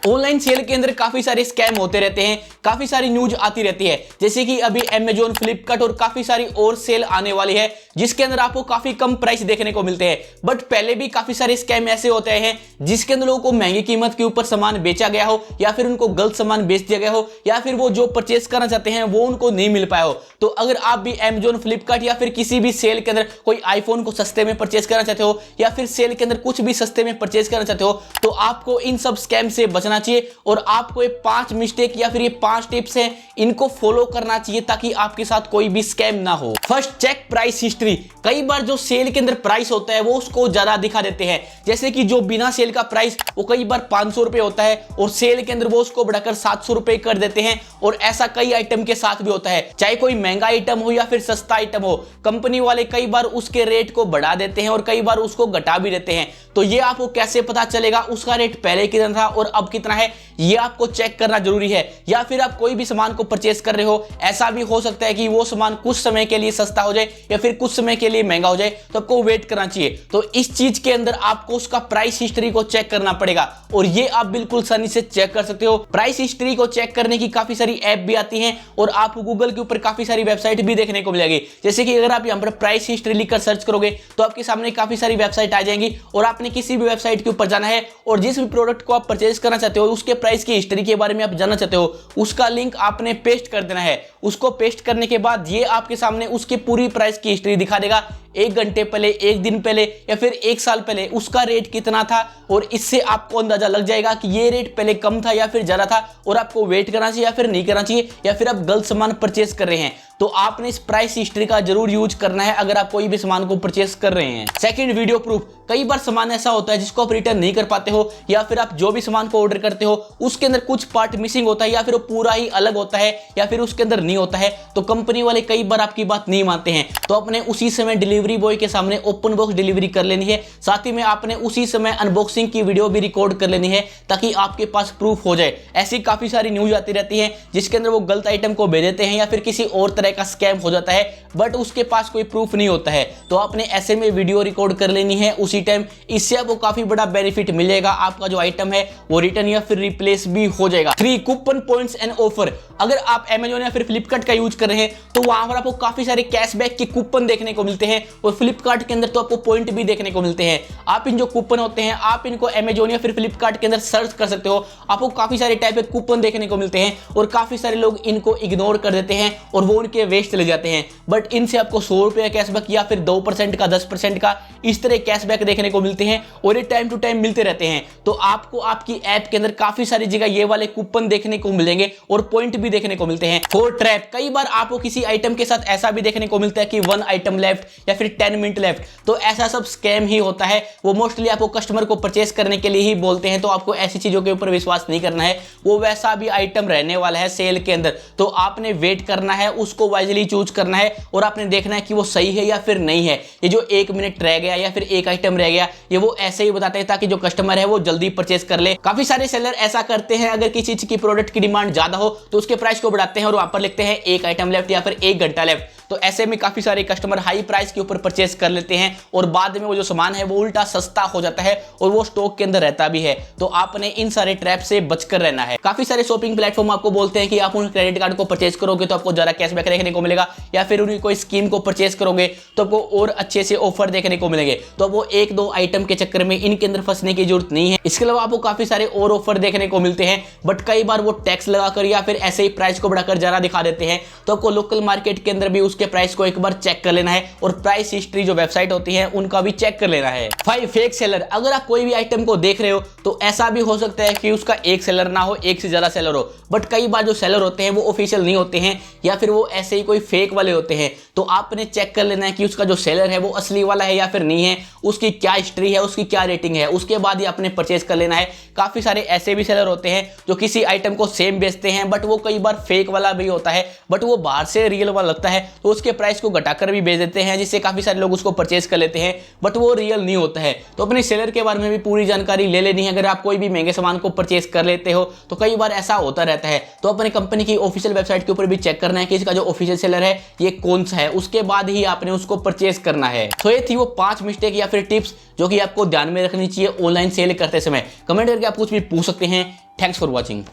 Online sale के अंदर काफी सारे स्कैम होते रहते हैं, काफी सारी न्यूज आती रहती है, जैसे कि अभी Amazon, फ्लिपकार्ट और काफी सारी और सेल आने वाली है जिसके अंदर आपको काफी कम प्राइस देखने को मिलते हैं। बट पहले भी काफी सारे स्कैम ऐसे होते हैं जिसके अंदर लोगों को महंगी कीमत के ऊपर सामान बेचा गया हो, या फिर उनको गलत सामान बेच दिया गया हो, या फिर वो जो परचेस करना चाहते हैं वो उनको नहीं मिल पाया हो। तो अगर आप भी Amazon, फ्लिपकार्ट या फिर किसी भी सेल के अंदर कोई आईफोन को सस्ते में परचेस करना चाहते हो, या फिर सेल के अंदर कुछ भी सस्ते में परचेस करना चाहते हो, तो आपको इन सब स्कैम से बचना चाहिए और आपको ये 5 मिस्टेक या फिर ये 5 टिप्स हैं, इनको फॉलो करना चाहिए ताकि आपके साथ कोई भी स्कैम ना हो। First, check price history. कई बार जो सेल के अंदर प्राइस होता है वो उसको ज्यादा दिखा देते हैं, जैसे कि जो बिना सेल का प्राइस वो कई बार 500 रुपए होता है और सेल के अंदर वो उसको बढ़ाकर 700 रुपए कर देते हैं। और ऐसा कई आइटम के साथ भी होता है, चाहे कोई महंगा आइटम हो या फिर सस्ता आइटम हो, कंपनी वाले कई बार उसके रेट को बढ़ा देते हैं और कई बार उसको घटा भी देते हैं। तो ये आपको कैसे पता चलेगा उसका रेट पहले कितना था और अब कितना है, ये आपको चेक करना जरूरी है। या फिर आप कोई भी सामान को परचेस कर रहे हो, ऐसा भी हो सकता है कि वो सामान कुछ समय के लिए सस्ता हो जाए या फिर कुछ समय के लिए महंगा हो जाए, तो आपको वेट करना चाहिए। तो इस चीज के अंदर आपको उसका प्राइस हिस्ट्री को चेक करना पड़ेगा और ये आप बिल्कुल आसानी से चेक कर सकते हो। प्राइस हिस्ट्री को चेक करने की काफी सारी ऐप भी आती हैं और आपको गूगल के ऊपर काफी सारी वेबसाइट भी देखने को मिलेगी। जैसे कि अगर आप यहाँ पर प्राइस हिस्ट्री लिखकर सर्च करोगे तो आपके सामने काफी सारी वेबसाइट आ जाएंगी और आपने किसी भी वेबसाइट के ऊपर जाना है और जिस भी प्रोडक्ट को आप परचेज करना चाहते हो, उसके प्राइस की हिस्ट्री के बारे में आप जानना चाहते हो, उसका लिंक आपने पेस्ट कर देना है। उसको पेस्ट करने के बाद ये आपके सामने उसकी पूरी प्राइस की हिस्ट्री दिखा देगा, 1 घंटे पहले, 1 दिन पहले या फिर 1 साल पहले उसका रेट कितना था, और इससे आपको अंदाजा लग जाएगा कि ये रेट पहले कम था या फिर ज्यादा था और आपको वेट करना चाहिए या फिर नहीं करना चाहिए, या फिर आप गलत सामान परचेस कर रहे हैं। तो आपने इस प्राइस हिस्ट्री का जरूर यूज करना है अगर आप कोई भी सामान को परचेस कर रहे हैं। Second, video proof. कई बार सामान ऐसा होता है जिसको आप रिटर्न नहीं कर पाते हो, या फिर आप जो भी सामान को ऑर्डर करते हो उसके अंदर कुछ पार्ट मिसिंग होता है या फिर वो पूरा ही अलग होता है या फिर उसके अंदर नहीं होता है, तो कंपनी वाले कई बार आपकी बात नहीं मानते हैं। तो अपने उसी समय डिलीवरी बॉय के सामने ओपन बॉक्स डिलीवरी कर लेनी है, साथ ही में आपने उसी समय अनबॉक्सिंग की वीडियो भी रिकॉर्ड कर लेनी है ताकि आपके पास प्रूफ हो जाए। ऐसी काफी सारी न्यूज आती रहती है जिसके अंदर वो गलत आइटम को भेज देते हैं या फिर किसी और तरह का स्कैम हो जाता है, बट उसके पास कोई प्रूफ नहीं होता है। तो आपने ऐसे में वीडियो रिकॉर्ड कर लेनी है उसी टाइम, इससे आपको काफी बड़ा बेनिफिट मिलेगा, आपका जो आइटम है वो रिटर्न या फिर रिप्लेस भी हो जाएगा। 3, कूपन पॉइंट्स एंड ऑफर। अगर आप Amazon या फिर फ्लिपकार्ट का यूज कर रहे हैं तो वहां पर आपको काफी सारे कैशबैक के कूपन देखने को मिलते हैं और फ्लिपकार्ट के अंदर तो आपको पॉइंट भी देखने को मिलते हैं। आप इन जो कूपन होते हैं आप इनको Amazon या फिर फ्लिपकार्ट के अंदर सर्च कर सकते हो, आपको काफी सारे टाइप के कूपन देखने को मिलते हैं और काफी सारे लोग इनको इग्नोर कर देते हैं और वो उनके वेस्ट चले जाते हैं। बट इनसे आपको 100 रुपये कैशबैक या फिर 2% का, 10% का, इस तरह कैशबैक देखने को मिलते हैं और ये टाइम टू टाइम मिलते रहते हैं। तो आपको आपकी ऐप के अंदर काफी सारी जगह ये वाले कूपन देखने को मिलेंगे और पॉइंट भी देखने को मिलते हैं। 4, ट्रैप। कई बार आपको किसी आइटम के साथ ऐसा भी देखने को मिलता है कि 1 आइटम लेफ्ट या फिर 10 मिनट लेफ्ट, तो ऐसा सब स्कैम ही होता है। वो मोस्टली आपको कस्टमर को परचेस करने के लिए ही बोलते हैं, तो आपको ऐसी चीजों के ऊपर विश्वास नहीं करना है। वो वैसा भी आइटम रहने वाला है सेल के अंदर, तो आपने वेट करना है, उसको वाइजली चूज करना है और आपने देखना है कि वो सही है या फिर नहीं है। ये जो 1 मिनट रह गया या फिर 1 आइटम रह गया, ये वो ऐसे ही बताते हैं ताकि जो कस्टमर है वो जल्दी परचेस कर ले। काफी सारे सेलर ऐसा करते हैं, अगर किसी चीज की प्रोडक्ट की डिमांड ज्यादा हो तो उसके प्राइस को बढ़ाते हैं और वहां पर लिखते हैं 1 आइटम लेफ्ट या फिर 1 घंटा लेफ्ट। तो ऐसे में काफी सारे कस्टमर हाई प्राइस के ऊपर परचेस कर लेते हैं और बाद में वो जो सामान है वो उल्टा सस्ता हो जाता है और वो स्टॉक के अंदर रहता भी है। तो आपने इन सारे ट्रैप से बचकर रहना है। काफी सारे शॉपिंग प्लेटफॉर्म आपको बोलते हैं कि आप उन क्रेडिट कार्ड को परचेस करोगे तो आपको ज्यादा कैशबैक देखने को मिलेगा, या फिर उनकी कोई स्कीम को परचेस करोगे तो आपको और अच्छे से ऑफर देखने को मिलेंगे। तो वो 1-2 आइटम के चक्कर में इनके अंदर फंसने की जरूरत नहीं है। इसके अलावा आपको काफी सारे और ऑफर देखने को मिलते हैं, बट कई बार वो टैक्स लगाकर या फिर ऐसे ही प्राइस को बढ़ाकर ज्यादा दिखा देते हैं। तो आपको लोकल मार्केट के अंदर भी उसके प्राइस को एक बार चेक कर लेना है और प्राइस हिस्ट्री जो वेबसाइट होती है उनका भी चेक कर लेना है। 5, फेक सेलर। अगर आप कोई भी आइटम को देख रहे हो तो ऐसा भी हो सकता है कि उसका एक सेलर ना हो, एक से ज्यादा सेलर हो, बट कई बार जो सेलर होते हैं वो ऑफिशियल नहीं होते हैं या फिर वो ऐसे ही कोई फेक वाले होते हैं। तो आपने चेक कर लेना है कि उसका जो सेलर है वो असली वाला है या फिर नहीं है, उसकी क्या हिस्ट्री है, उसकी क्या रेटिंग है, उसके बाद ही आपने परचेज कर लेना है। काफी सारे ऐसे भी सेलर होते हैं जो किसी आइटम को सेम बेचते हैं, बट वो कई बार फेक वाला भी होता है, बट वो बाहर से रियल वाला लगता है, तो उसके प्राइस को घटाकर भी बेच देते हैं, जिससे काफी सारे लोग उसको परचेज कर लेते हैं, बट वो रियल नहीं होता है। तो अपने सेलर के बारे में भी पूरी जानकारी ले लेनी है। अगर आप कोई भी महंगे सामान को परचेज कर लेते हो तो कई बार ऐसा होता रहता है, तो अपने कंपनी की ऑफिशियल वेबसाइट के ऊपर भी चेक करना है कि इसका जो ऑफिशियल सेलर है ये कौन सा है, उसके बाद ही आपने उसको परचेज करना है। तो ये थी वो 5 मिस्टेक या फिर टिप्स जो कि आपको ध्यान में रखनी चाहिए ऑनलाइन सेल करते समय। कमेंट करके आप कुछ भी पूछ सकते हैं। Thanks for watching.